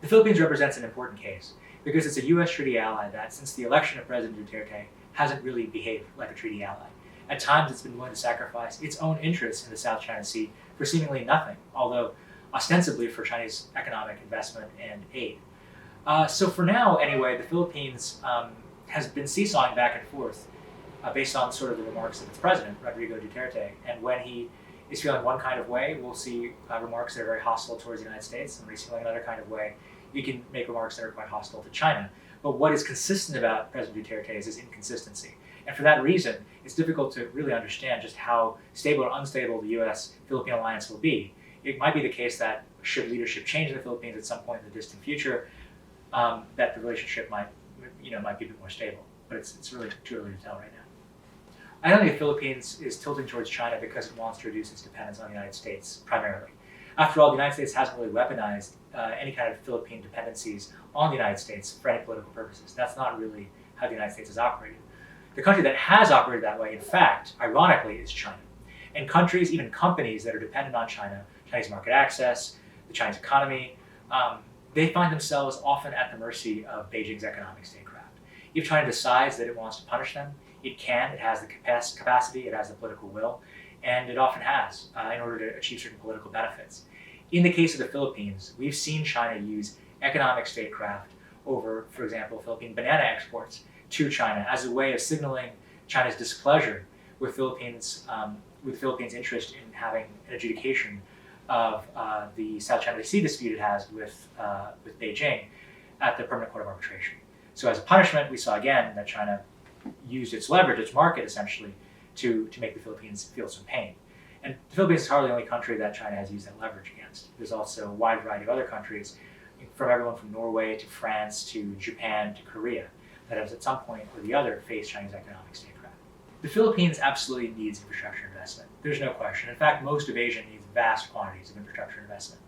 The Philippines represents an important case because it's a U.S. treaty ally that, since the election of President Duterte, hasn't really behaved like a treaty ally. At times, it's been willing to sacrifice its own interests in the South China Sea for seemingly nothing, although ostensibly for Chinese economic investment and aid. So for now, anyway, the Philippines has been seesawing back and forth based on sort of the remarks of its president, Rodrigo Duterte. And when he is feeling one kind of way, we'll see remarks that are very hostile towards the United States. And when he's feeling another kind of way, you can make remarks that are quite hostile to China. But what is consistent about President Duterte is his inconsistency. And for that reason, it's difficult to really understand just how stable or unstable the U.S.-Philippine alliance will be. It might be the case that should leadership change in the Philippines at some point in the distant future, that the relationship might be a bit more stable. But it's really too early to tell right now. I don't think the Philippines is tilting towards China because it wants to reduce its dependence on the United States, primarily. After all, the United States hasn't really weaponized any kind of Philippine dependencies on the United States for any political purposes. That's not really how the United States has operated. The country that has operated that way, in fact, ironically, is China. And countries, even companies that are dependent on China, Chinese market access, the Chinese economy, they find themselves often at the mercy of Beijing's economic statecraft. If China decides that it wants to punish them, it can, it has the capacity, it has the political will, and it often has in order to achieve certain political benefits. In the case of the Philippines, we've seen China use economic statecraft over, for example, Philippine banana exports to China as a way of signaling China's displeasure with Philippines' interest in having an adjudication of the South China Sea dispute it has with Beijing at the Permanent Court of Arbitration. So as a punishment, we saw again that China used its leverage, its market essentially, to make the Philippines feel some pain. And the Philippines is hardly the only country that China has used that leverage against. There's also a wide variety of other countries, from everyone from Norway to France to Japan to Korea, that have at some point or the other faced Chinese economic statecraft. The Philippines absolutely needs infrastructure investment. There's no question. In fact, most of Asia needs vast quantities of infrastructure investment.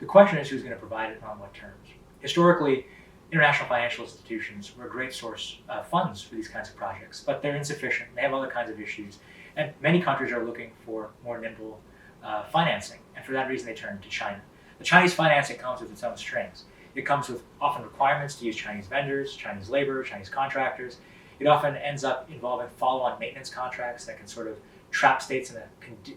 The question is who's going to provide it and on what terms. Historically, international financial institutions were a great source of funds for these kinds of projects, but they're insufficient. They have other kinds of issues. And many countries are looking for more nimble financing. And for that reason, they turn to China. The Chinese financing comes with its own strings. It comes with often requirements to use Chinese vendors, Chinese labor, Chinese contractors. It often ends up involving follow-on maintenance contracts that can sort of trap states in a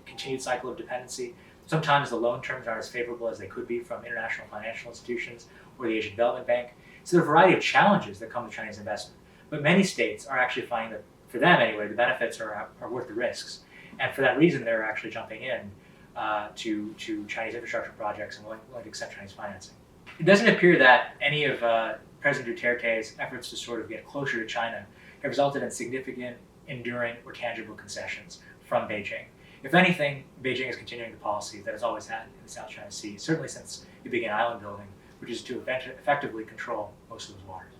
continued cycle of dependency. Sometimes the loan terms aren't as favorable as they could be from international financial institutions or the Asian Development Bank. So there are a variety of challenges that come with Chinese investment. But many states are actually finding that, for them anyway, the benefits are worth the risks. And for that reason, they're actually jumping in to Chinese infrastructure projects and willing to accept Chinese financing. It doesn't appear that any of President Duterte's efforts to sort of get closer to China have resulted in significant, enduring, or tangible concessions from Beijing. If anything, Beijing is continuing the policy that it's always had in the South China Sea, certainly since it began island building, which is to effectively control most of those waters.